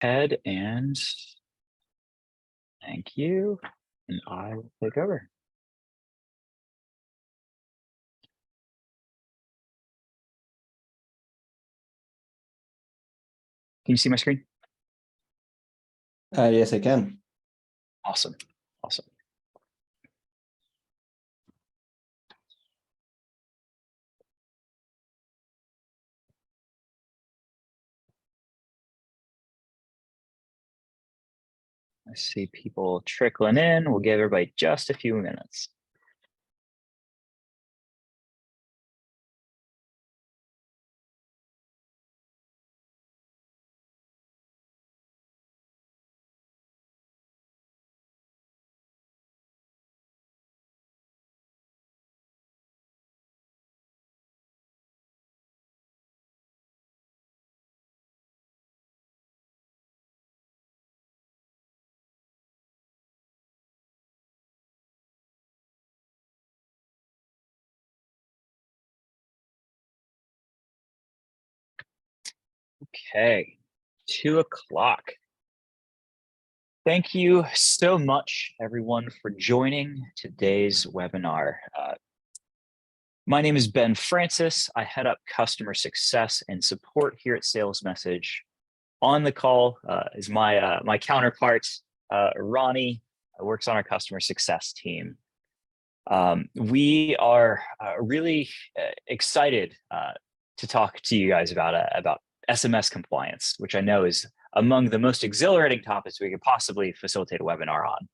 Head and thank you. And I will take over. Can you see my screen? Yes, I can. Awesome. Awesome. I see people trickling in. We'll give everybody just a few minutes. Okay, 2 o'clock. Thank you so much, everyone, for joining today's webinar. My name is Ben Francis. I head up customer success and support here at Salesmsg. On the call is my counterpart, Ronnie, works on our customer success team. We are really excited to talk to you guys about SMS compliance, which I know is among the most exhilarating topics we could possibly facilitate a webinar on.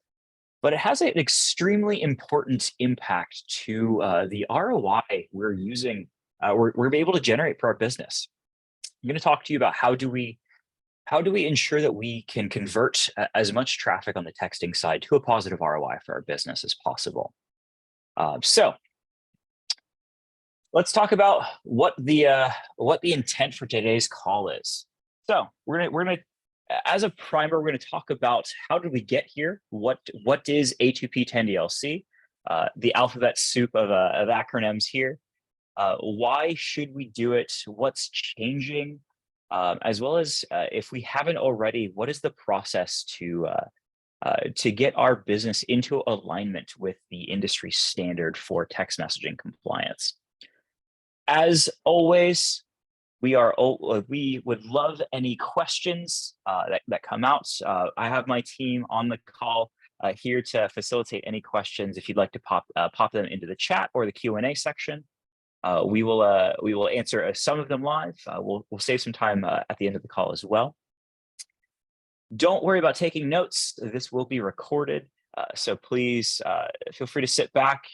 But it has an extremely important impact to the ROI we're using, we're able to generate for our business. I'm going to talk to you about how do we ensure that we can convert as much traffic on the texting side to a positive ROI for our business as possible. So let's talk about what the intent for today's call is. So we're gonna as a primer, we're gonna talk about how did we get here? What is A2P10DLC? The alphabet soup of acronyms here. Why should we do it? What's changing? As well as if we haven't already, what is the process to get our business into alignment with the industry standard for text messaging compliance? As always, we would love any questions that come out. I have my team on the call here to facilitate any questions. If you'd like to pop them into the chat or the Q&A section, we will answer some of them live. We'll save some time at the end of the call as well. Don't worry about taking notes. This will be recorded, so please feel free to sit back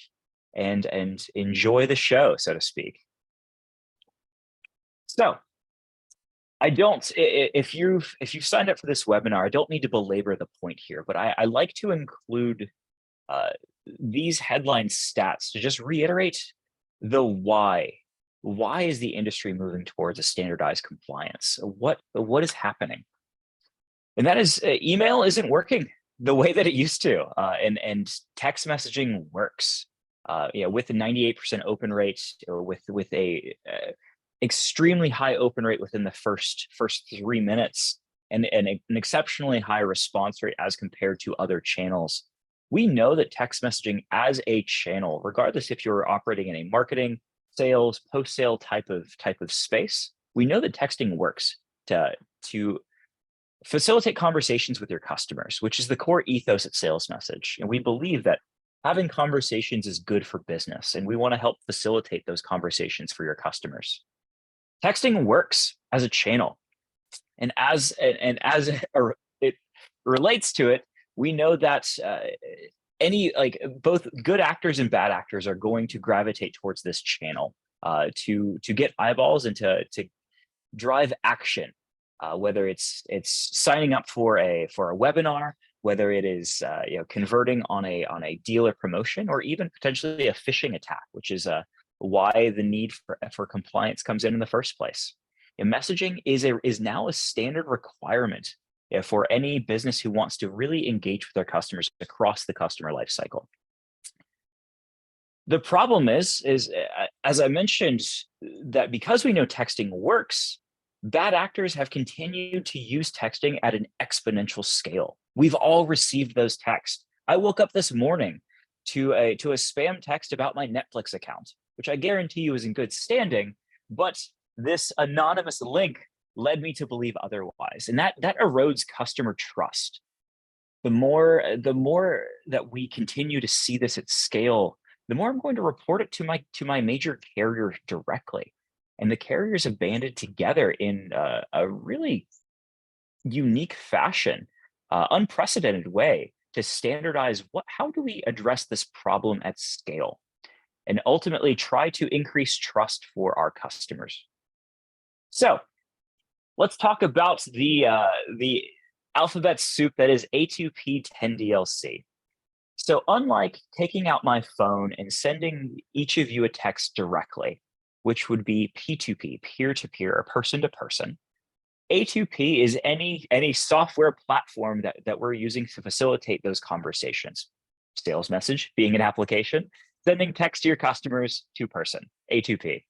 and enjoy the show, so to speak. So if you've signed up for this webinar, I don't need to belabor the point here, but I like to include these headline stats to just reiterate the why. Why is the industry moving towards a standardized compliance? What is happening? And that is email isn't working the way that it used to, and text messaging works. With a 98% open rate, or with a extremely high open rate within the first 3 minutes, and an exceptionally high response rate as compared to other channels. We know that text messaging as a channel, regardless if you're operating in a marketing, sales, post-sale type of space, we know that texting works to facilitate conversations with your customers, which is the core ethos at Salesmsg. And we believe that having conversations is good for business, and we want to help facilitate those conversations for your customers. Texting works as a channel, and as it relates to it, we know that both good actors and bad actors are going to gravitate towards this channel to get eyeballs and to drive action, whether it's signing up for a webinar, whether it is converting on a deal or promotion, or even potentially a phishing attack, which is why the need for compliance comes in the first place. And messaging is now a standard requirement for any business who wants to really engage with their customers across the customer lifecycle. The problem is as I mentioned, that because we know texting works, Bad actors have continued to use texting at an exponential scale. We've all received those texts. I woke up this morning to a spam text about my Netflix account, which I guarantee you is in good standing, but this anonymous link led me to believe otherwise. And that erodes customer trust. The more that we continue to see this at scale, the more I'm going to report it to my major carrier directly. And the carriers have banded together in a really unique fashion, unprecedented way to standardize how do we address this problem at scale, and ultimately try to increase trust for our customers. So let's talk about the alphabet soup that is A2P 10DLC. So unlike taking out my phone and sending each of you a text directly, which would be P2P, peer-to-peer, or person-to-person, A2P is any software platform that we're using to facilitate those conversations. Salesmsg being an application, sending text to your customers, two-person, A2P.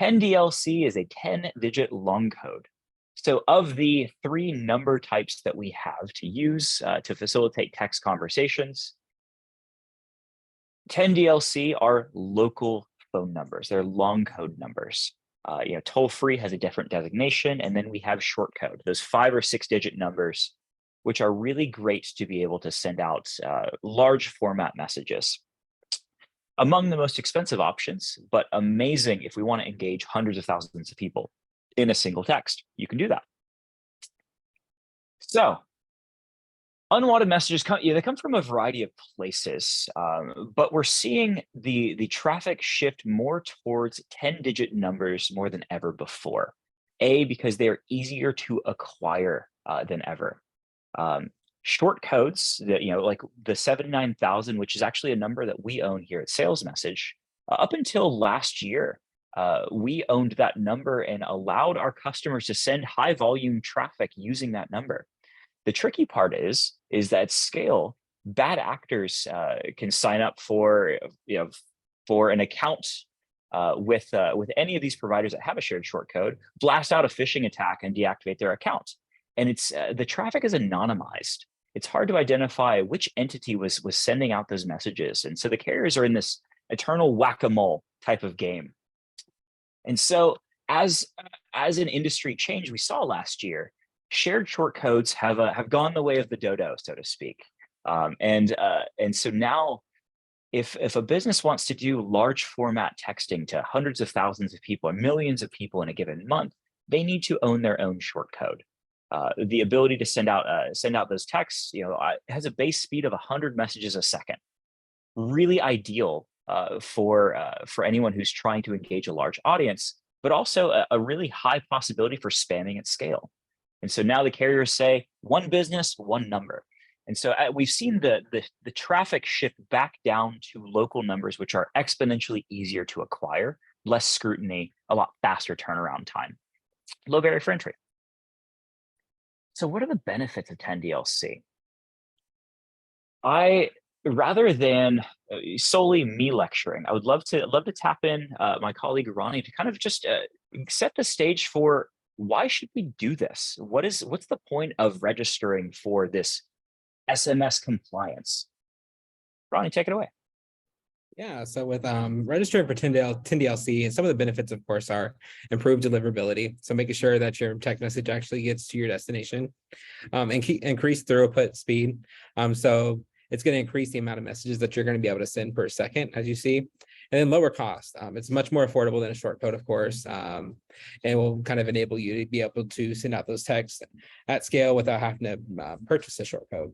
10DLC is a 10-digit long code. So of the 3 number types that we have to use to facilitate text conversations, 10DLC are local phone numbers. They're long code numbers. Toll-free has a different designation, and then we have short code, those 5 or 6-digit numbers, which are really great to be able to send out large format messages. Among the most expensive options, but amazing if we want to engage hundreds of thousands of people in a single text. You can do that. So unwanted messages they come from a variety of places, but we're seeing the traffic shift more towards 10-digit numbers more than ever before. Because they're easier to acquire than ever. Short codes that, like the 79000, which is actually a number that we own here at Salesmsg, up until last year, we owned that number and allowed our customers to send high volume traffic using that number. The tricky part is that at scale, bad actors can sign up for an account with any of these providers that have a shared short code, blast out a phishing attack and deactivate their account. And it's the traffic is anonymized. It's hard to identify which entity was sending out those messages. And so the carriers are in this eternal whack-a-mole type of game. And so as an industry change we saw last year, shared short codes have gone the way of the dodo, so to speak. And so now if a business wants to do large format texting to hundreds of thousands of people or millions of people in a given month, they need to own their own short code. The ability to send out those texts, has a base speed of 100 messages a second. Really ideal for anyone who's trying to engage a large audience, but also a really high possibility for spamming at scale. And so now the carriers say one business, one number. And so we've seen the traffic shift back down to local numbers, which are exponentially easier to acquire, less scrutiny, a lot faster turnaround time, low barrier for entry. So what are the benefits of 10DLC? Rather than solely me lecturing, I would love to tap in my colleague Ronnie to kind of just set the stage for why should we do this? What's the point of registering for this SMS compliance? Ronnie, take it away. Yeah, so with registering for 10DLC, and some of the benefits, of course, are improved deliverability. So making sure that your text message actually gets to your destination, and increase throughput speed. So it's going to increase the amount of messages that you're going to be able to send per second, as you see, and then lower cost. It's much more affordable than a short code, of course, and will kind of enable you to be able to send out those texts at scale without having to purchase a short code.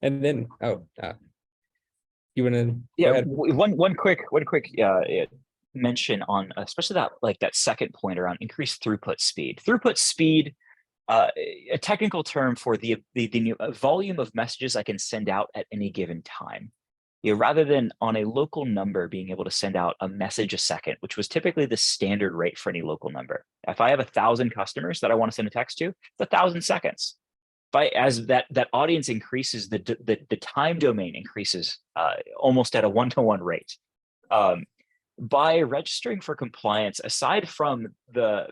And then, you want to? Yeah, one quick mention on especially that second point around increased throughput speed. Throughput speed, a technical term for the volume of messages I can send out at any given time. Rather than on a local number being able to send out a message a second, which was typically the standard rate for any local number. If I have 1,000 customers that I want to send a text to, it's 1,000 seconds. As that audience increases, the time domain increases almost at a 1-to-1 rate. By registering for compliance, aside from the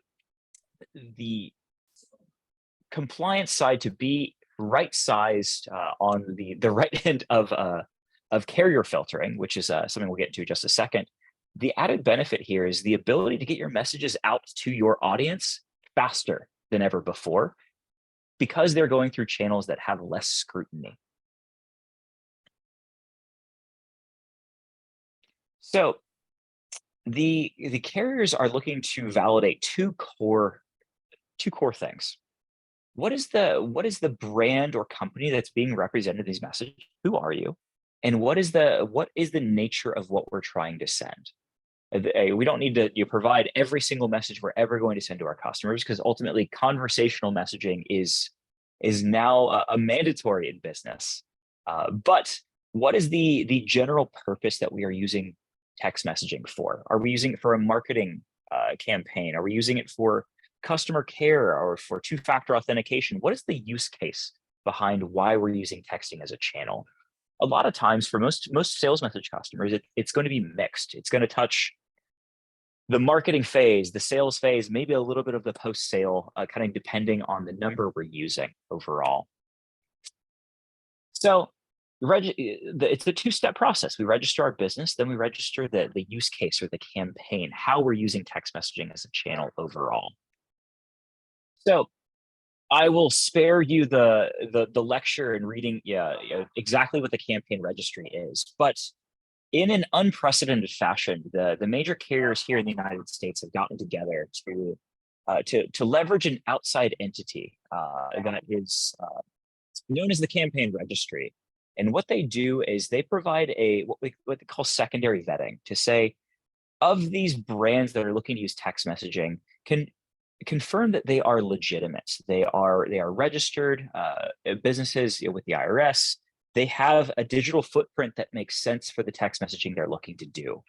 compliance side to be right-sized on the right end of carrier filtering, which is something we'll get to in just a second, the added benefit here is the ability to get your messages out to your audience faster than ever before, because they're going through channels that have less scrutiny. So the carriers are looking to validate two core things. What is the brand or company that's being represented in these messages? Who are you? And what is the nature of what we're trying to send? We don't need to provide every single message we're ever going to send to our customers, because ultimately conversational messaging is now a mandatory in business. But what is the general purpose that we are using text messaging for? Are we using it for a marketing campaign? Are we using it for customer care or for two-factor authentication? What is the use case behind why we're using texting as a channel? A lot of times for most sales message customers, it's going to be mixed. It's going to touch the marketing phase, the sales phase, maybe a little bit of the post-sale, kind of depending on the number we're using overall. So it's a two-step process. We register our business, then we register the use case or the campaign, how we're using text messaging as a channel overall. So I will spare you the lecture and reading exactly what the campaign registry is, but in an unprecedented fashion, the major carriers here in the United States have gotten together to leverage an outside entity that is known as the campaign registry. And what they do is they provide what they call secondary vetting to say, of these brands that are looking to use text messaging, can confirm that they are legitimate. They are registered businesses with the IRS. They have a digital footprint that makes sense for the text messaging they're looking to do.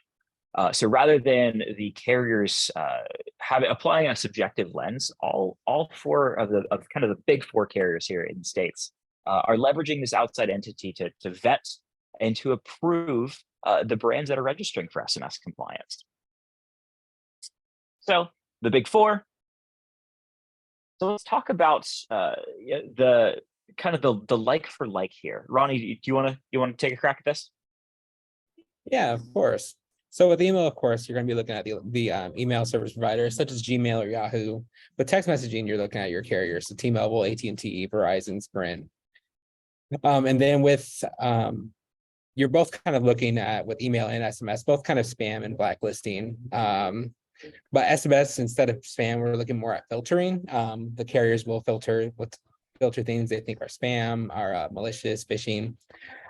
So rather than the carriers applying a subjective lens, all four of kind of the big four carriers here in the States are leveraging this outside entity to vet and to approve the brands that are registering for SMS compliance. So the big four. So let's talk about the kind of the like for like here. Ronnie, do you want to take a crack at this? Yeah, of course. So with email, of course, you're going to be looking at the email service providers such as Gmail or Yahoo. With text messaging, you're looking at your carriers, so T-Mobile, AT&T, Verizon, Sprint. And then with you're both kind of looking at, with email and SMS, both kind of spam and blacklisting. But SMS, instead of spam, we're looking more at filtering. The carriers will filter things they think are spam, are malicious, phishing.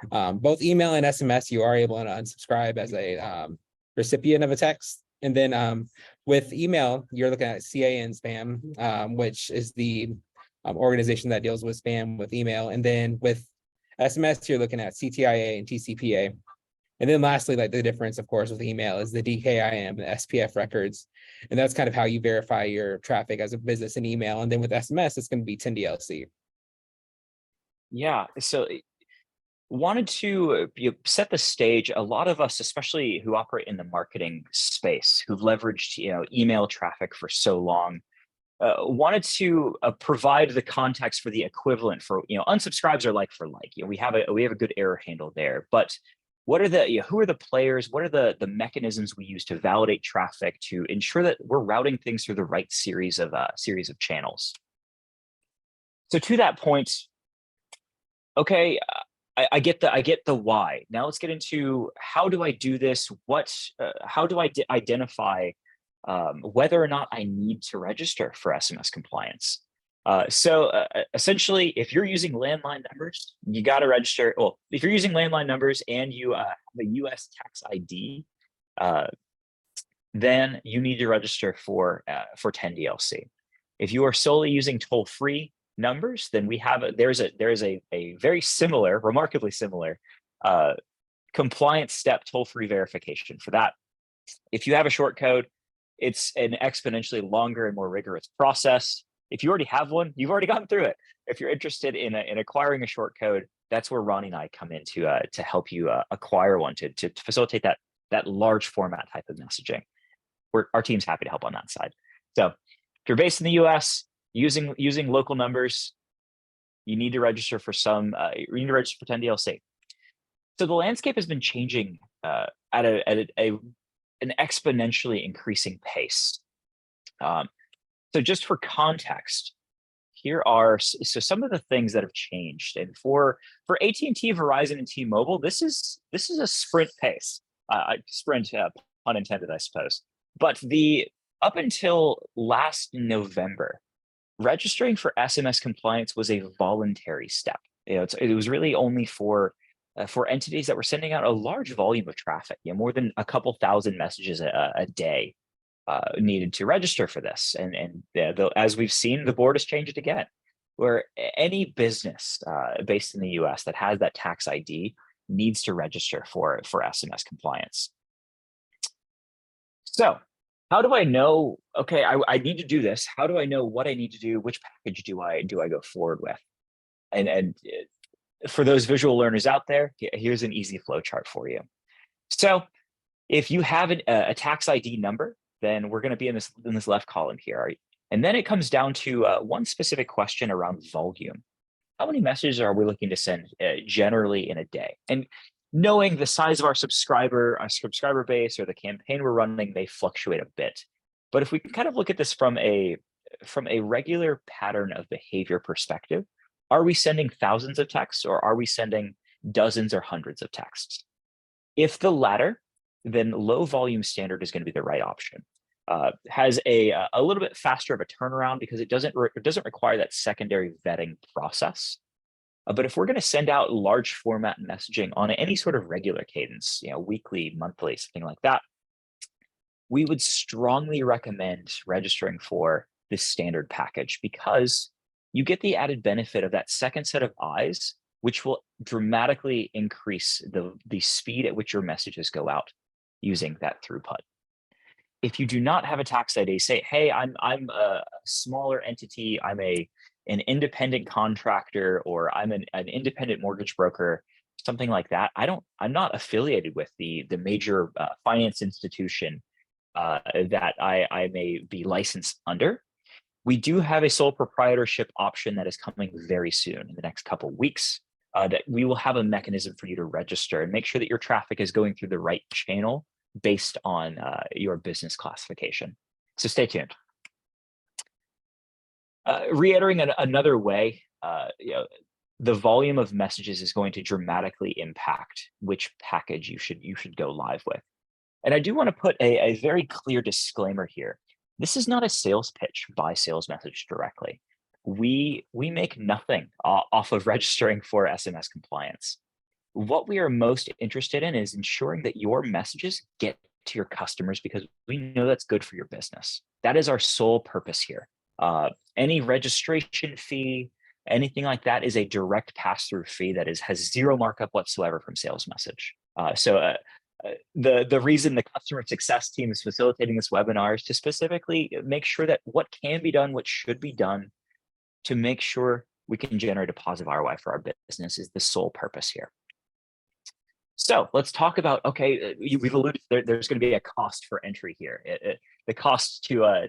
Both email and SMS, you are able to unsubscribe as a recipient of a text. And then with email, you're looking at CA and spam, which is the organization that deals with spam with email. And then with SMS, you're looking at CTIA and TCPA. And then lastly, like the difference, of course, with email is the DKIM, the SPF records. And that's kind of how you verify your traffic as a business in email. And then with SMS, it's going to be 10DLC. Yeah. So wanted to set the stage. A lot of us, especially who operate in the marketing space, who've leveraged email traffic for so long, wanted to provide the context for the equivalent for unsubscribes are like for like. We have a good error handle there, but what are who are the players? What are the mechanisms we use to validate traffic to ensure that we're routing things through the right series of channels? So to that point, okay, I get the why. Now let's get into how do I do this? How do I identify whether or not I need to register for SMS compliance? So essentially, if you're using landline numbers, you got to register. Well, if you're using landline numbers and you have a US tax ID, then you need to register for 10DLC. If you are solely using toll-free numbers, then there is a very similar, remarkably similar compliance step toll-free verification for that. If you have a short code, it's an exponentially longer and more rigorous process. If you already have one, you've already gotten through it. If you're interested in acquiring a short code, that's where Ronnie and I come in to help you acquire one to facilitate that large format type of messaging. Our team's happy to help on that side. So if you're based in the US, using local numbers, you need to register for you need to register for 10DLC. So the landscape has been changing at an exponentially increasing pace. So just for context, here are some of the things that have changed. And for AT&T, Verizon, and T-Mobile, this is a sprint pace. Sprint, pun intended, I suppose. But up until last November, registering for SMS compliance was a voluntary step. It was really only for entities that were sending out a large volume of traffic. More than a couple thousand messages a day needed to register for this. And as we've seen, the board has changed it again, where any business based in the US that has that tax ID needs to register for SMS compliance. So how do I know, okay, I need to do this. How do I know what I need to do? Which package do I go forward with? And for those visual learners out there, here's an easy flow chart for you. So if you have a tax ID number, then we're going to be in this left column here. And then it comes down to one specific question around volume. How many messages are we looking to send generally in a day? And knowing the size of our subscriber base or the campaign we're running may fluctuate a bit. But if we can kind of look at this from a regular pattern of behavior perspective, are we sending thousands of texts, or are we sending dozens or hundreds of texts? If the latter, then low volume standard is going to be the right option. Has a little bit faster of a turnaround because it doesn't require that secondary vetting process. But if we're going to send out large format messaging on any sort of regular cadence, weekly, monthly, something like that, we would strongly recommend registering for this standard package, because you get the added benefit of that second set of eyes, which will dramatically increase the speed at which your messages go out using that throughput. If you do not have a tax ID, say, hey, I'm a smaller entity, I'm an independent contractor, or I'm an independent mortgage broker, something like that. I'm not affiliated with the major finance institution that I may be licensed under. We do have a sole proprietorship option that is coming very soon in the next couple of weeks. That we will have a mechanism for you to register and make sure that your traffic is going through the right channel based on your business classification. So stay tuned. Reiterating another way, the volume of messages is going to dramatically impact which package you should go live with. And I do want to put a very clear disclaimer here. This is not a sales pitch by Salesmsg directly. We make nothing off of registering for SMS compliance. What we are most interested in is ensuring that your messages get to your customers, because we know that's good for your business. That is our sole purpose here. Any registration fee, anything like that, is a direct pass-through fee that has zero markup whatsoever from Salesmsg. So the reason the customer success team is facilitating this webinar is to specifically make sure that what can be done, what should be done to make sure we can generate a positive ROI for our business is the sole purpose here. So let's talk about, okay, we've alluded to there's going to be a cost for entry here. The cost to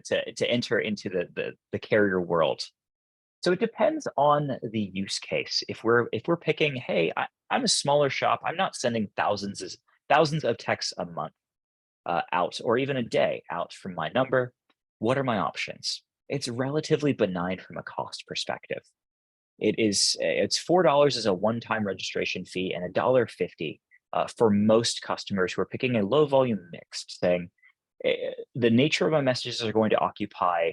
enter into the carrier world. So it depends on the use case. If we're picking, hey, I'm a smaller shop, I'm not sending thousands of texts a month out, or even a day out from my number, what are my options? It's relatively benign from a cost perspective. It's $4 as a one-time registration fee and $1.50 for most customers who are picking a low volume mix, saying the nature of my messages are going to occupy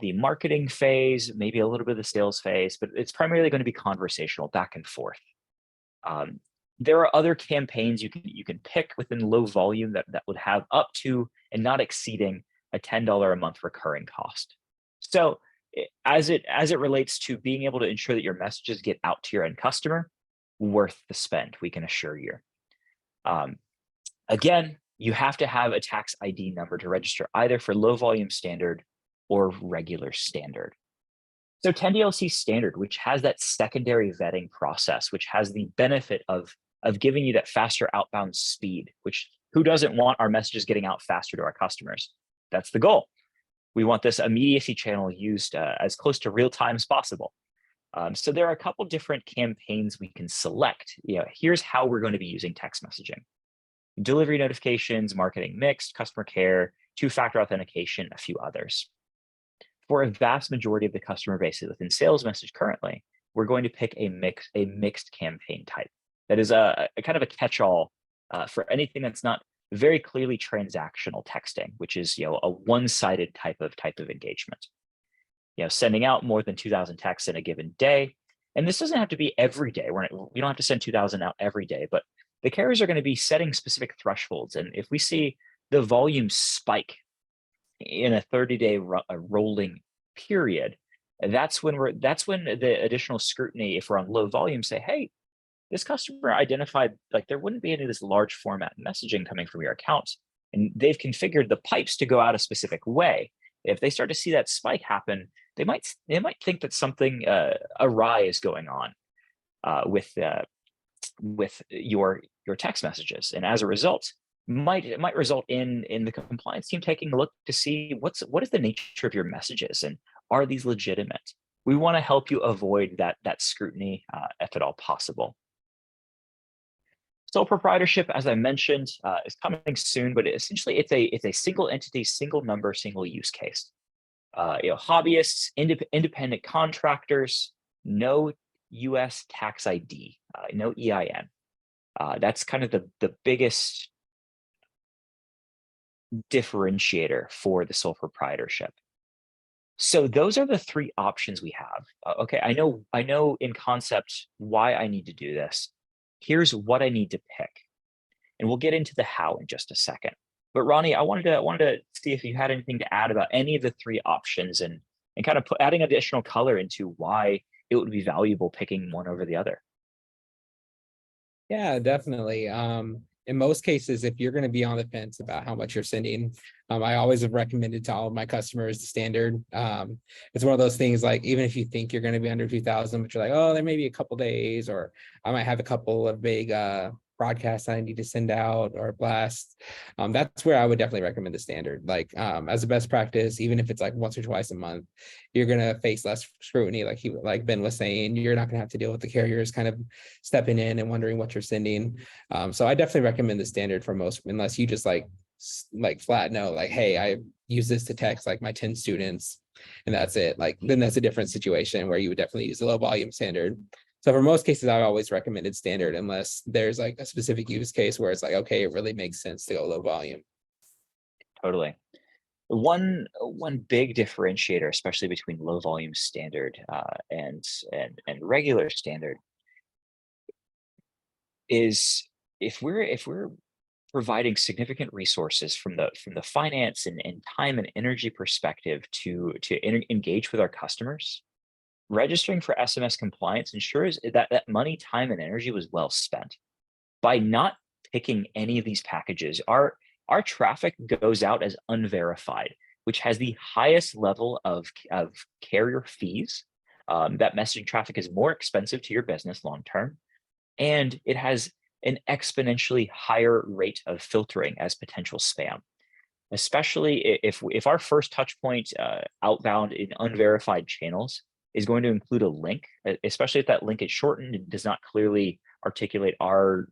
the marketing phase, maybe a little bit of the sales phase, but it's primarily going to be conversational back and forth. There are other campaigns you can pick within low volume that would have up to and not exceeding a $10 a month recurring cost. So as it relates to being able to ensure that your messages get out to your end customer, worth the spend, we can assure you. Again, you have to have a tax ID number to register either for low volume standard or regular standard. So 10DLC standard, which has that secondary vetting process, which has the benefit of giving you that faster outbound speed, which Who doesn't want our messages getting out faster to our customers? That's the goal. We want this immediacy channel used as close to real time as possible. So there are a couple different campaigns we can select. Here's how we're going to be using text messaging: delivery notifications, marketing mix, customer care, two-factor authentication, a few others. For a vast majority of the customer base within Salesmsg currently, we're going to pick a mixed campaign type. That is a kind of a catch-all for anything that's not very clearly transactional texting, which is a one-sided type of engagement. Sending out more than 2,000 texts in a given day, and this doesn't have to be every day. We don't have to send 2,000 out every day, but the carriers are going to be setting specific thresholds. And if we see the volume spike in a 30-day rolling period, that's when the additional scrutiny, if we're on low volume, say, hey, this customer identified like there wouldn't be any of this large format messaging coming from your account, and they've configured the pipes to go out a specific way. If they start to see that spike happen, they might think that something awry is going on with your text messages, and as a result, it might result in the compliance team taking a look to see what is the nature of your messages and are these legitimate. We want to help you avoid that scrutiny if at all possible. Sole proprietorship, as I mentioned, is coming soon, but essentially it's a single entity, single number, single use case. Hobbyists, independent contractors, no U.S. tax ID, no EIN. That's kind of the biggest differentiator for the sole proprietorship. So those are the three options we have. Okay, I know in concept why I need to do this. Here's what I need to pick, and we'll get into the how in just a second. But Ronnie, I wanted to see if you had anything to add about any of the three options, and kind of adding additional color into why it would be valuable picking one over the other. Yeah, definitely. In most cases, if you're going to be on the fence about how much you're sending, I always have recommended to all of my customers the standard. It's one of those things, like, even if you think you're going to be under 2,000, but you're like, oh, there may be a couple days, or I might have a couple of big broadcasts I need to send out or blast. That's where I would definitely recommend the standard. Like, as a best practice, even if it's like once or twice a month, you're going to face less scrutiny. Like Ben was saying, you're not going to have to deal with the carriers kind of stepping in and wondering what you're sending. So I definitely recommend the standard for most, unless you just like flat no, like, hey, I use this to text like my 10 students and that's it. Like, then that's a different situation where you would definitely use a low volume standard. So for most cases, I've always recommended standard, unless there's like a specific use case where it's like, okay, it really makes sense to go low volume. Totally. One big differentiator, especially between low volume standard and regular standard, is if we're providing significant resources from the finance and time and energy perspective to engage with our customers, registering for SMS compliance ensures that money, time, and energy was well spent. By not picking any of these packages, our traffic goes out as unverified, which has the highest level of carrier fees. That messaging traffic is more expensive to your business long term, and it has an exponentially higher rate of filtering as potential spam, especially if our first touch point outbound in unverified channels is going to include a link, especially if that link is shortened and does not clearly articulate our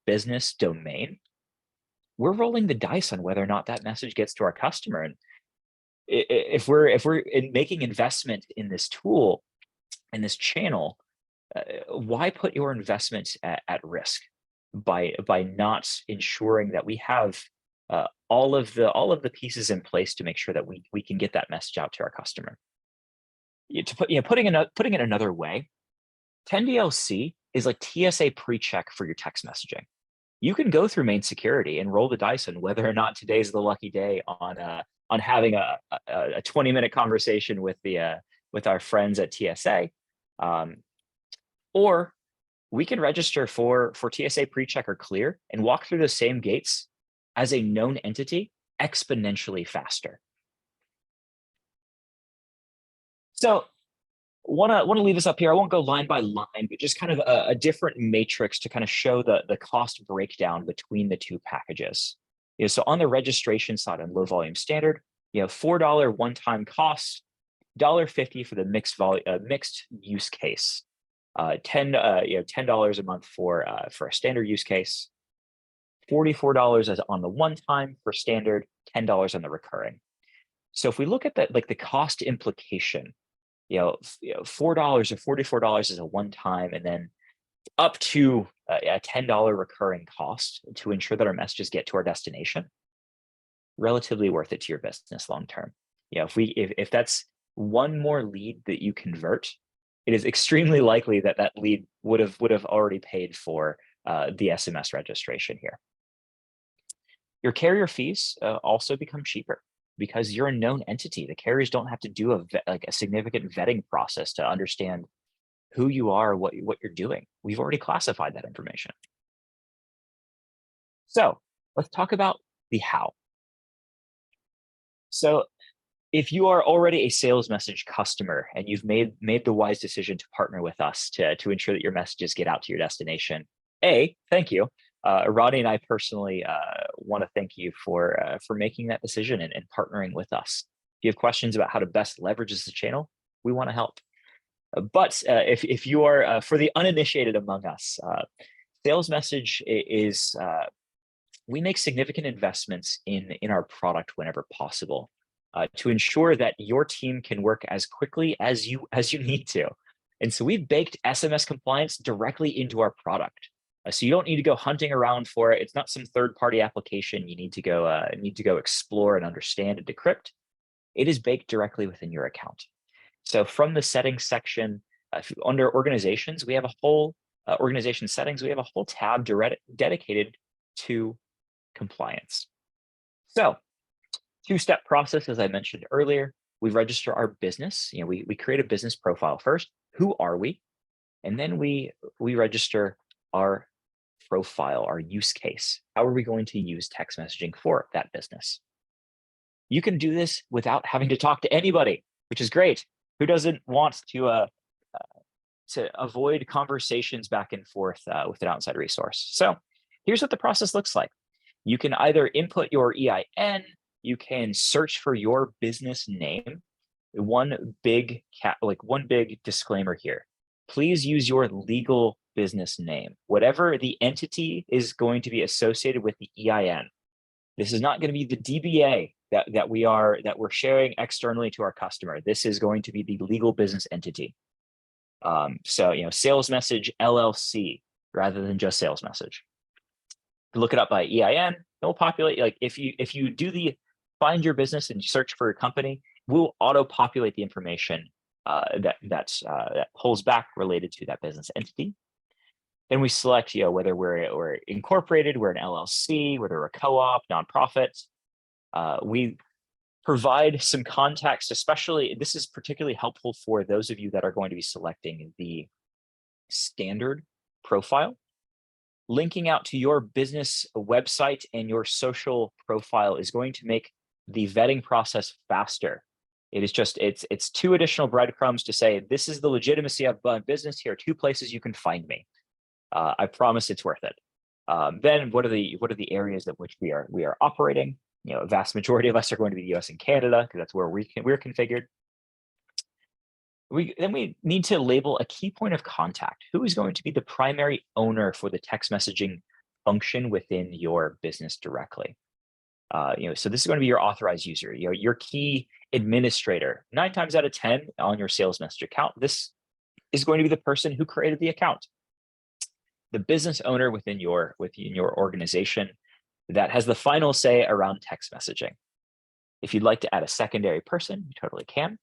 business domain. We're rolling the dice on whether or not that message gets to our customer. And if we're making investment in this tool, in this channel, why put your investment at risk by not ensuring that we have all of the pieces in place to make sure that we can get that message out to our customer? Putting it another way, 10DLC is like TSA pre-check for your text messaging. You can go through main security and roll the dice on whether or not today's the lucky day on having a 20-minute conversation with our friends at TSA, or we can register for TSA pre-check or clear and walk through the same gates as a known entity exponentially faster. So Want to leave this up here. I won't go line by line, but just kind of a different matrix to kind of show the cost breakdown between the two packages. So on the registration side on low volume standard, $4 one-time cost, $1.50 for the mixed use case, $10 a month for a standard use case, $44 as on the one-time for standard, $10 on the recurring. So if we look at that, like the cost implication, $4 or $44 is a one-time, and then up to a $10 recurring cost to ensure that our messages get to our destination. Relatively worth it to your business long term. If that's one more lead that you convert, it is extremely likely that that lead would have already paid for the SMS registration here. Your carrier fees also become cheaper because you're a known entity. The carriers don't have to do a significant vetting process to understand who you are, what you're doing. We've already classified that information. So let's talk about the how. So if you are already a Salesmsg customer and you've made the wise decision to partner with us to ensure that your messages get out to your destination, thank you. Rodney and I personally want to thank you for making that decision and partnering with us. If you have questions about how to best leverage this channel, we want to help. But if you are, for the uninitiated among us, Salesmsg is, we make significant investments in our product whenever possible to ensure that your team can work as quickly as you need to. And so we've baked SMS compliance directly into our product. So you don't need to go hunting around for it. It's not some third-party application you need to go explore and understand and decrypt. It is baked directly within your account. So from the settings section, under organizations, we have a whole organization settings. We have a whole tab dedicated to compliance. So two-step process, as I mentioned earlier, we register our business. We create a business profile first. Who are we? And then we register our profile, our use case. How are we going to use text messaging for that business? You can do this without having to talk to anybody, which is great. Who doesn't want to avoid conversations back and forth with an outside resource? So here's what the process looks like. You can either input your EIN, you can search for your business name. One big disclaimer here. Please use your legal business name. Whatever the entity is going to be associated with the EIN. This is not going to be the DBA that we're sharing externally to our customer. This is going to be the legal business entity. So Salesmsg LLC rather than just Salesmsg. Look it up by EIN. It'll populate. Like if you do the find your business and search for your company, we'll auto populate the information that pulls back related to that business entity. Then we select whether we're incorporated, we're an LLC, whether we're a co-op, nonprofit. We provide some context, especially this is particularly helpful for those of you that are going to be selecting the standard profile. Linking out to your business website and your social profile is going to make the vetting process faster. It is just, it's two additional breadcrumbs to say, this is the legitimacy of business. Here are two places you can find me. I promise it's worth it. Then what are the areas at which we are operating? A vast majority of us are going to be the US and Canada because that's where we're configured. Then we need to label a key point of contact. Who is going to be the primary owner for the text messaging function within your business directly? So this is going to be your authorized user, your key administrator. 9 times out of 10 on your Salesmsg account, this is going to be the person who created the account. The business owner within your organization that has the final say around text messaging. If you'd like to add a secondary person, you totally can.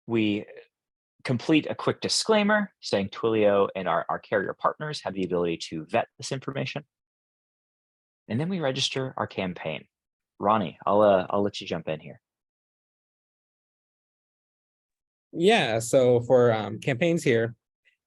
We complete a quick disclaimer saying Twilio and our carrier partners have the ability to vet this information. And then we register our campaign. Ronnie, I'll let you jump in here. Yeah, so for campaigns here,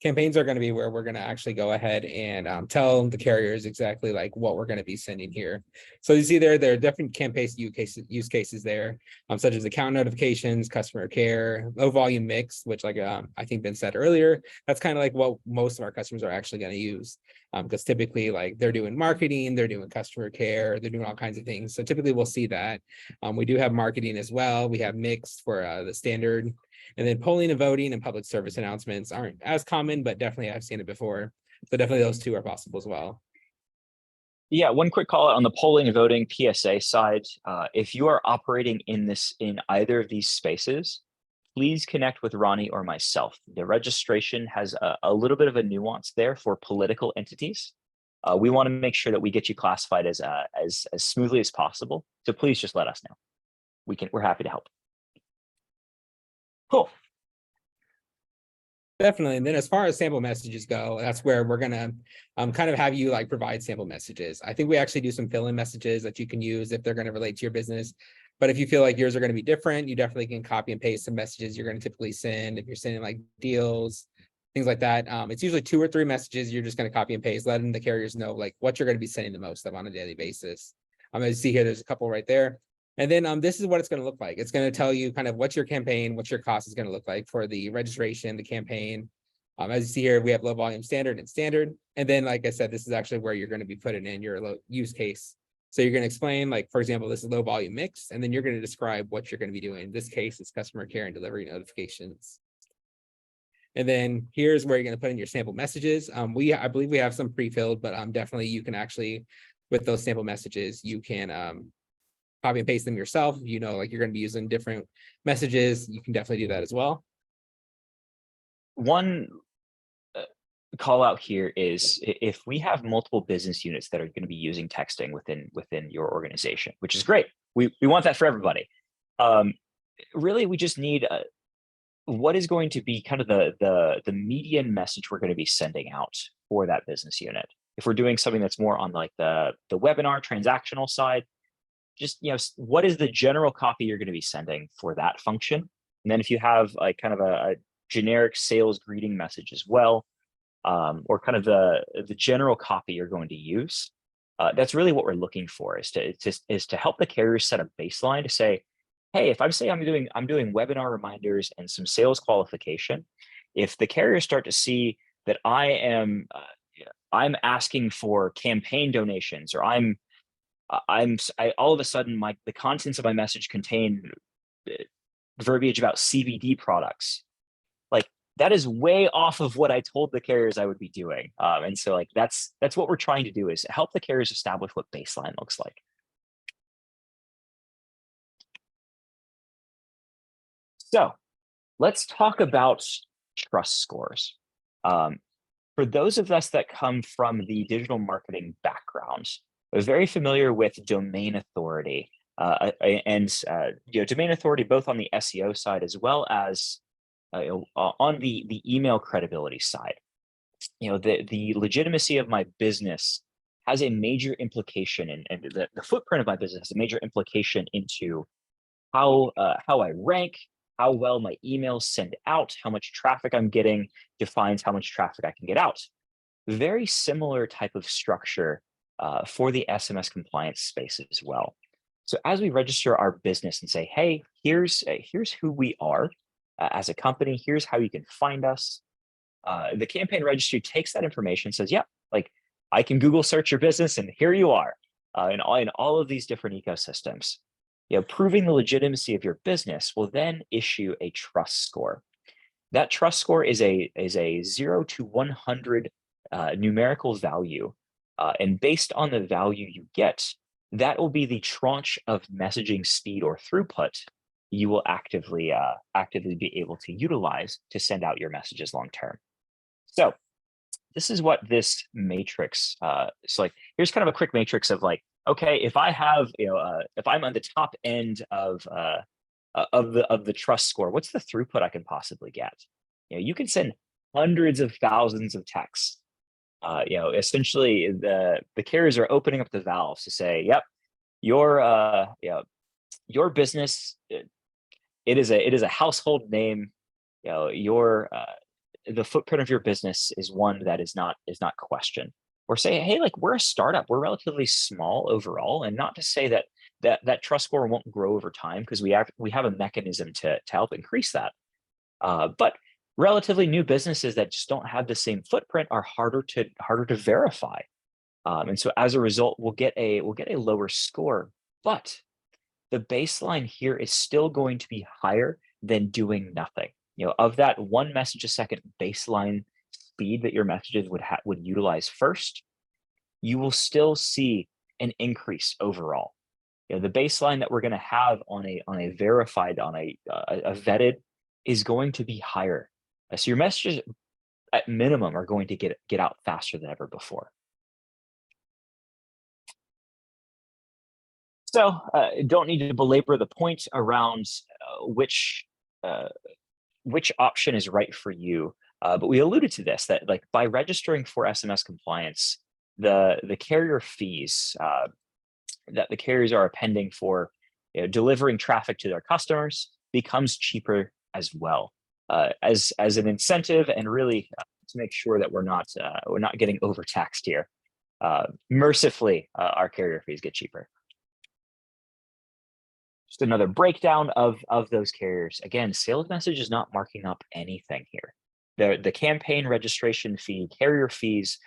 Campaigns are going to be where we're going to actually go ahead and tell the carriers exactly like what we're going to be sending here. So you see there are different campaign use cases there, such as account notifications, customer care, low volume mix, which like I think Ben said earlier, that's kind of like what most of our customers are actually going to use. Because typically like they're doing marketing, they're doing customer care, they're doing all kinds of things. So typically we'll see that. We do have marketing as well. We have mixed for the standard. And then polling and voting and public service announcements aren't as common, but definitely I've seen it before. So definitely those two are possible as well. Yeah, one quick call out on the polling and voting PSA side. If you are operating in either of these spaces, please connect with Ronnie or myself. The registration has a little bit of a nuance there for political entities. We want to make sure that we get you classified as smoothly as possible. So please just let us know. We're happy to help. Cool. Definitely. And then as far as sample messages go, that's where we're gonna kind of have you like provide sample messages. I think we actually do some fill-in messages that you can use if they're going to relate to your business. But if you feel like yours are going to be different, you definitely can copy and paste some messages you're going to typically send if you're sending like deals, things like that. It's usually 2 or 3 messages you're just going to copy and paste, letting the carriers know like what you're going to be sending the most of on a daily basis. As you see here, there's a couple right there. And then this is what it's going to look like. It's going to tell you kind of what your campaign, what your cost is going to look like for the registration, the campaign. As you see here, we have low volume standard and standard. And then, like I said, this is actually where you're going to be putting in your use case. So you're going to explain, like, for example, this is low volume mix, and then you're going to describe what you're going to be doing. In this case, it's customer care and delivery notifications. And then here's where you're going to put in your sample messages. I believe we have some pre-filled, but definitely you can actually, with those sample messages, you can copy and paste them yourself. You know, like you're going to be using different messages. You can definitely do that as well. One call out here is if we have multiple business units that are going to be using texting within your organization, which is great. We want that for everybody. Really, we just need what is going to be kind of the median message we're going to be sending out for that business unit. If we're doing something that's more on like the webinar transactional side, just, you know, what is the general copy you're going to be sending for that function? And then if you have like kind of a generic sales greeting message as well, or kind of the general copy you're going to use, that's really what we're looking for, is to help the carriers set a baseline to say, hey, if I'm saying I'm doing webinar reminders and some sales qualification, if the carriers start to see that I'm asking for campaign donations, or all of a sudden the contents of my message contain verbiage about CBD products, like that is way off of what I told the carriers I would be doing. And so like that's what we're trying to do, is help the carriers establish what baseline looks like. So let's talk about trust scores. For those of us that come from the digital marketing background, we're very familiar with domain authority, and domain authority both on the SEO side as well as on the email credibility side. You know, the legitimacy of my business has a major implication, and the footprint of my business has a major implication into how I rank, how well my emails send out, how much traffic I'm getting defines how much traffic I can get out. Very similar type of structure for the SMS compliance space as well. So as we register our business and say, hey, here's who we are as a company, here's how you can find us. The campaign registry takes that information, says, yeah, like I can Google search your business and here you are in all of these different ecosystems. You know, proving the legitimacy of your business will then issue a trust score. That trust score is a 0 to 100 numerical value, and based on the value you get, that will be the tranche of messaging speed or throughput you will actively be able to utilize to send out your messages long term. So this is what this matrix. So like, here's kind of a quick matrix of like, okay, if I have, if I'm on the top end of the trust score, what's the throughput I can possibly get? You know, you can send hundreds of thousands of texts. Essentially the carriers are opening up the valves to say, yep, your business, it is a household name. You know, the footprint of your business is one that is not questioned. Or say, hey, like we're a startup, we're relatively small overall, and not to say that that trust score won't grow over time, because we have a mechanism to help increase that. But relatively new businesses that just don't have the same footprint are harder to verify. And so as a result, we'll get a lower score, but the baseline here is still going to be higher than doing nothing. Of that 1 message a second baseline speed that your messages would utilize first, you will still see an increase overall. The baseline that we're going to have on a verified, on a vetted, is going to be higher. So your messages at minimum are going to get out faster than ever before. So don't need to belabor the point around which option is right for you. But we alluded to this, that like by registering for SMS compliance, the carrier fees that the carriers are appending for delivering traffic to their customers becomes cheaper as well, as an incentive, and really to make sure that we're not getting overtaxed here. Mercifully, our carrier fees get cheaper. Just another breakdown of those carriers. Again, Salesmsg is not marking up anything here. The campaign registration fee, carrier fees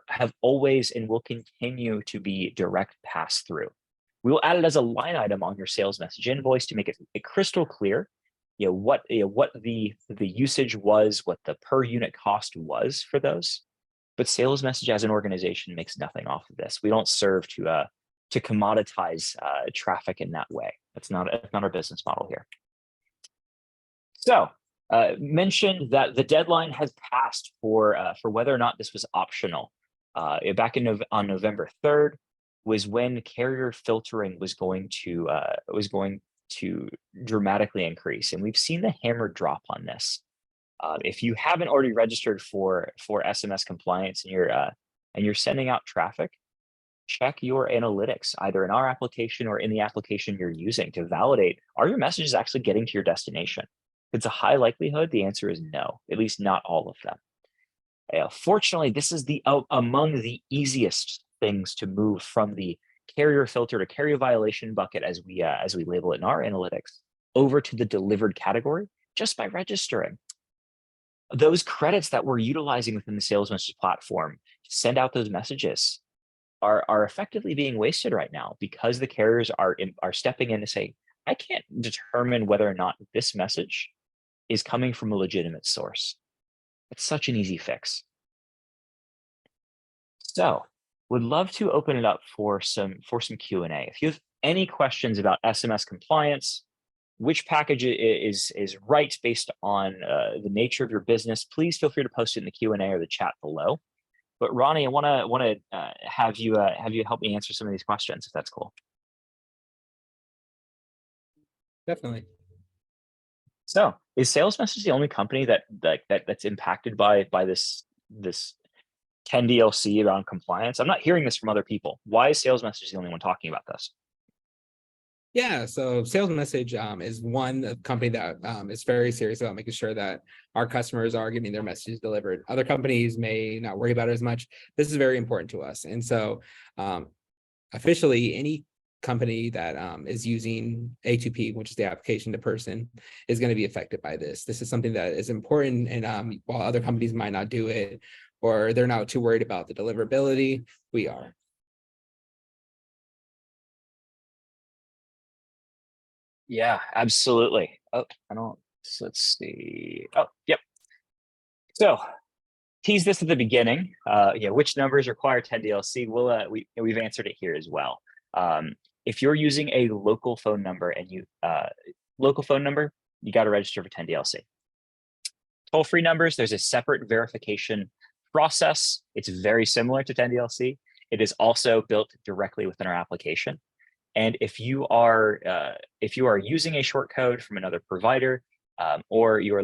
have always and will continue to be direct pass through. We will add it as a line item on your Salesmsg invoice to make it crystal clear, what the usage was, what the per unit cost was for those. But Salesmsg as an organization makes nothing off of this. We don't serve to commoditize traffic in that way. That's not our business model here. So mentioned that the deadline has passed for whether or not this was optional. Back on November 3rd was when carrier filtering was going to dramatically increase, and we've seen the hammer drop on this. If you haven't already registered for SMS compliance and you're sending out traffic, check your analytics either in our application or in the application you're using to validate, are your messages actually getting to your destination? It's a high likelihood the answer is no, at least not all of them. Fortunately, this is among the easiest things to move from the carrier filter to carrier violation bucket, as we label it in our analytics, over to the delivered category just by registering. Those credits that we're utilizing within the Salesmsg platform to send out those messages are effectively being wasted right now, because the carriers are stepping in to say, I can't determine whether or not this message is coming from a legitimate source. It's such an easy fix. So would love to open it up for some Q&A. If you have any questions about SMS compliance, which package is right based on the nature of your business, please feel free to post it in the Q&A or the chat below. But Ronnie, I want to have you help me answer some of these questions, if that's cool. Definitely. So, is Salesmsg the only company that's impacted by this 10DLC around compliance? I'm not hearing this from other people. Why is Salesmsg the only one talking about this? Yeah, so Salesmsg is one company that is very serious about making sure that our customers are getting their messages delivered. Other companies may not worry about it as much. This is very important to us. And so officially, any company that is using A2P, which is the application to person, is going to be affected by this. This is something that is important. And while other companies might not do it, or they're not too worried about the deliverability, we are. Yeah, absolutely. Oh, let's see. Oh, yep. So tease this at the beginning. Which numbers require 10DLC? We've answered it here as well. If you're using a local phone number and you got to register for 10DLC. Toll-free numbers, there's a separate verification process. It's very similar to 10DLC. It is also built directly within our application. And if you are using a short code from another provider, or you are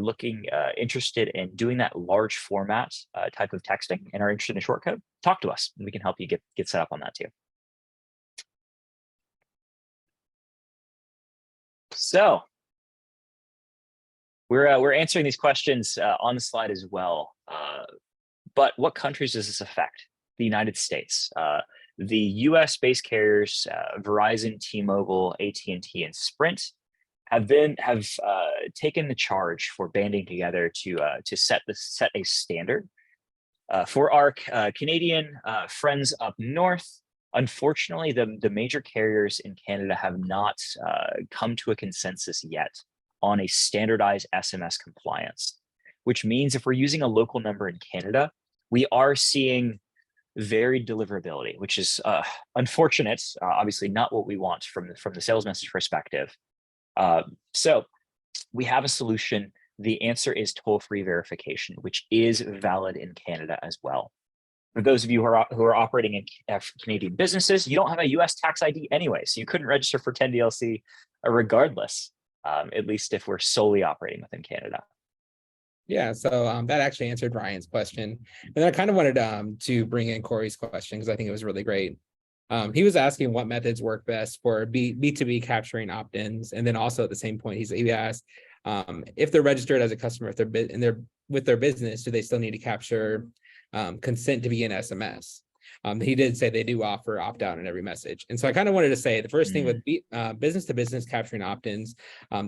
interested in doing that large format type of texting and are interested in a short code, talk to us and we can help you get set up on that too. So we're answering these questions on the slide as well. But what countries does this affect? The United States. The US-based carriers, Verizon, T-Mobile, AT&T, and Sprint have taken the charge for banding together to set a standard for our Canadian friends up north. Unfortunately, the major carriers in Canada have not come to a consensus yet on a standardized SMS compliance, which means if we're using a local number in Canada, we are seeing varied deliverability, which is unfortunate. Obviously, not what we want from the sales message perspective. So we have a solution. The answer is toll-free verification, which is valid in Canada as well. For those of you who are operating in Canadian businesses, you don't have a US tax ID anyway, so you couldn't register for 10DLC regardless, at least if we're solely operating within Canada. Yeah, so that actually answered Ryan's question. And I kind of wanted to bring in Corey's question because I think it was really great. He was asking what methods work best for B2B capturing opt-ins. And then also at the same point, he asked if they're registered as a customer, if they're with their business, do they still need to capture consent to be in SMS? He did say they do offer opt-out in every message. And so I kind of wanted to say the first thing with business to business capturing opt-ins,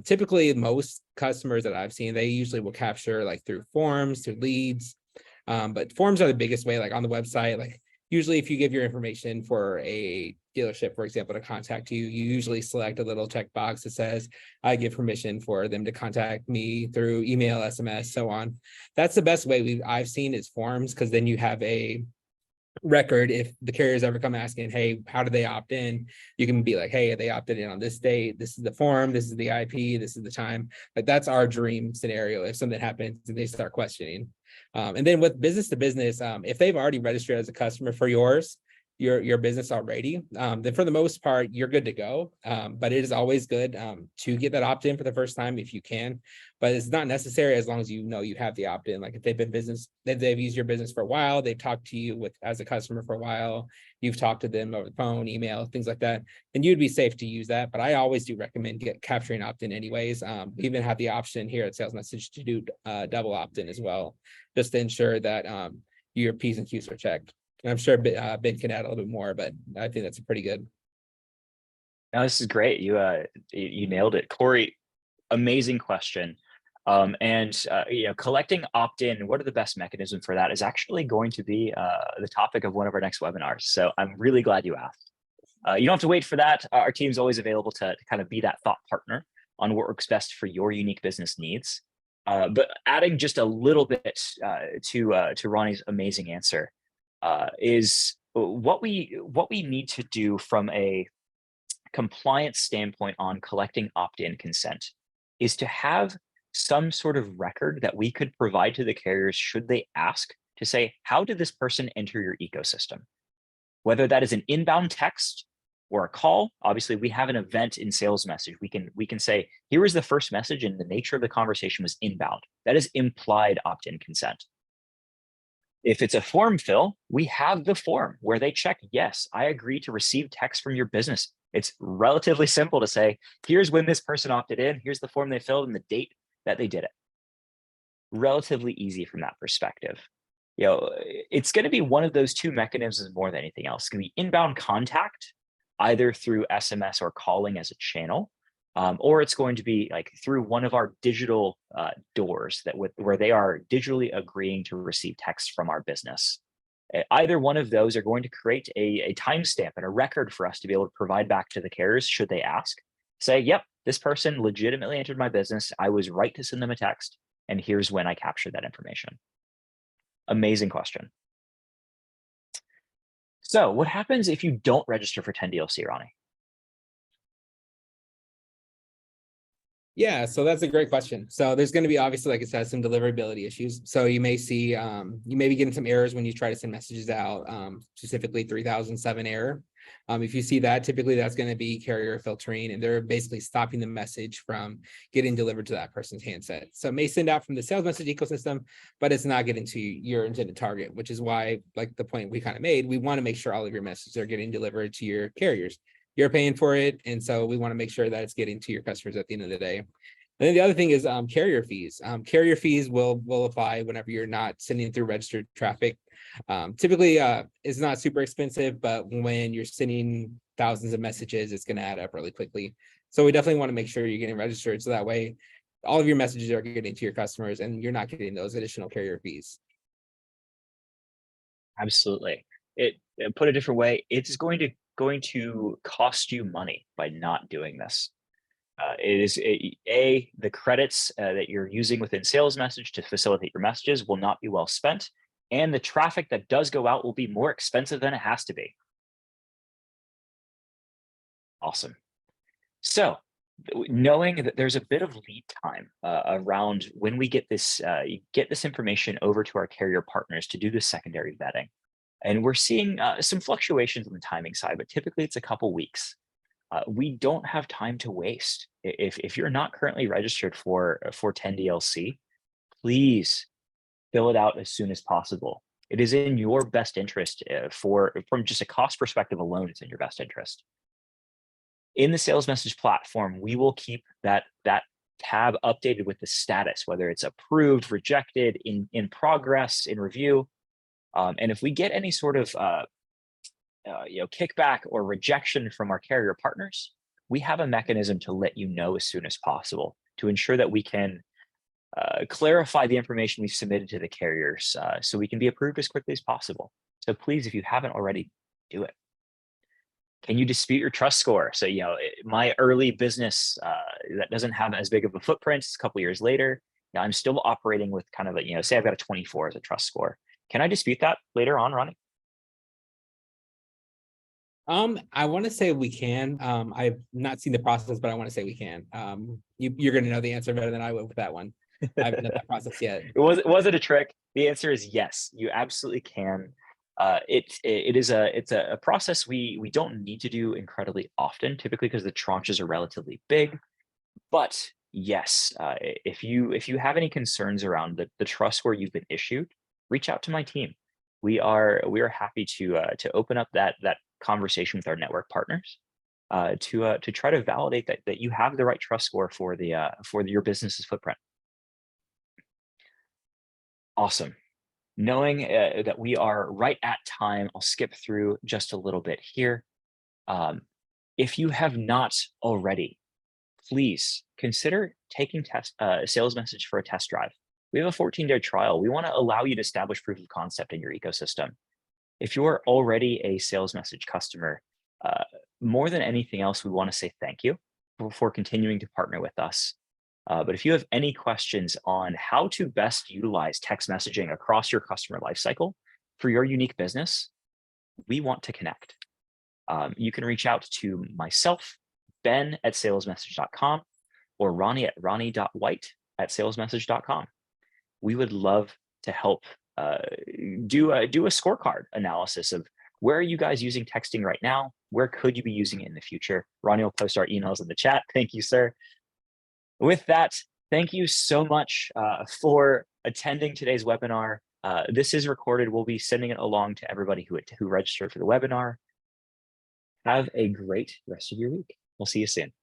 typically most customers that I've seen, they usually will capture like through forms, through leads. But forms are the biggest way, like on the website. Like usually if you give your information for a dealership, for example, to contact you, you usually select a little checkbox that says, I give permission for them to contact me through email, SMS, so on. That's the best way I've seen is forms, because then you have a record. If the carriers ever come asking, hey, how do they opt in, you can be like, hey, they opted in on this date, this is the form, this is the IP, this is the time. Like that's our dream scenario if something happens and they start questioning. And then with business to business, if they've already registered as a customer for your business already, then for the most part, you're good to go. But it is always good to get that opt-in for the first time if you can, but it's not necessary as long as you know you have the opt-in. Like if they've used your business for a while, they've talked to you as a customer for a while, you've talked to them over the phone, email, things like that, then you'd be safe to use that. But I always do recommend capturing opt-in anyways. We even have the option here at Salesmsg to do double opt-in as well, just to ensure that your P's and Q's are checked. And I'm sure Ben can add a little bit more, but I think that's pretty good. No, this is great. You nailed it, Corey. Amazing question. Collecting opt-in, what are the best mechanisms for that is actually going to be the topic of one of our next webinars. So I'm really glad you asked. You don't have to wait for that. Our team's always available to kind of be that thought partner on what works best for your unique business needs. But adding just a little bit to Ronnie's amazing answer is what we need to do from a compliance standpoint on collecting opt-in consent is to have some sort of record that we could provide to the carriers should they ask to say, how did this person enter your ecosystem? Whether that is an inbound text or a call. Obviously, we have an event in Salesmsg. We can say, here is the first message and the nature of the conversation was inbound. That is implied opt-in consent. If it's a form fill, we have the form where they check, yes, I agree to receive text from your business. It's relatively simple to say, here's when this person opted in, here's the form they filled and the date that they did it. Relatively easy from that perspective. It's going to be one of those two mechanisms more than anything else. It's going to be inbound contact, either through SMS or calling as a channel, or it's going to be like through one of our digital doors where they are digitally agreeing to receive text from our business. Either one of those are going to create a timestamp and a record for us to be able to provide back to the carriers should they ask. Say, yep, this person legitimately entered my business. I was right to send them a text, and here's when I captured that information. Amazing question. So what happens if you don't register for 10DLC, Ronnie? Yeah, so that's a great question. So there's going to be obviously, like I said, some deliverability issues. So you may see, you may be getting some errors when you try to send messages out, specifically 3007 error. If you see that, typically that's going to be carrier filtering, and they're basically stopping the message from getting delivered to that person's handset. So it may send out from the Salesmsg ecosystem, but it's not getting to your intended target, which is why, like the point we kind of made, we want to make sure all of your messages are getting delivered to your carriers. You're paying for it, and so we want to make sure that it's getting to your customers at the end of the day. And then the other thing is carrier fees. Carrier fees will apply whenever you're not sending through registered traffic. Typically, it's not super expensive, but when you're sending thousands of messages, it's going to add up really quickly. So we definitely want to make sure you're getting registered, so that way all of your messages are getting to your customers and you're not getting those additional carrier fees. Absolutely. It put a different way, it's going to cost you money by not doing this. It is the credits that you're using within Sales Message to facilitate your messages will not be well spent, and the traffic that does go out will be more expensive than it has to be. Awesome. So, knowing that there's a bit of lead time around when we get this information over to our carrier partners to do the secondary vetting, and we're seeing some fluctuations on the timing side, but typically it's a couple weeks. We don't have time to waste. If you're not currently registered for 10DLC, please fill it out as soon as possible. It is in your best interest from just a cost perspective alone, it's in your best interest. In the Sales Message platform, we will keep that tab updated with the status, whether it's approved, rejected, in progress, in review. And if we get any sort of kickback or rejection from our carrier partners, we have a mechanism to let you know as soon as possible to ensure that we can clarify the information we've submitted to the carriers so we can be approved as quickly as possible. So please, if you haven't already, do it. Can you dispute your trust score? So, my early business that doesn't have as big of a footprint, it's a couple years later, I'm still operating with kind of a, say I've got a 24 as a trust score. Can I dispute that later on, Ronnie? I want to say we can. I've not seen the process, but I want to say we can. You're going to know the answer better than I would with that one. I haven't done that process yet. Was it a trick? The answer is yes. You absolutely can. It's a process we don't need to do incredibly often, typically because the tranches are relatively big. But yes, if you have any concerns around the trust score you've been issued, reach out to my team. We are happy to open up that conversation with our network partners to try to validate that you have the right trust score for your business's footprint. Awesome. Knowing that we are right at time, I'll skip through just a little bit here. If you have not already, please consider taking Sales Message for a test drive. We have a 14-day trial. We want to allow you to establish proof of concept in your ecosystem. If you're already a Sales Message customer, more than anything else, we want to say thank you for continuing to partner with us. But if you have any questions on how to best utilize text messaging across your customer lifecycle for your unique business, we want to connect. You can reach out to myself, Ben at salesmessage.com, or Ronnie at ronnie.white@salesmessage.com. We would love to help do a scorecard analysis of where are you guys using texting right now? Where could you be using it in the future? Ronnie will post our emails in the chat. Thank you, sir. With that, thank you so much for attending today's webinar. This is recorded. We'll be sending it along to everybody who registered for the webinar. Have a great rest of your week. We'll see you soon.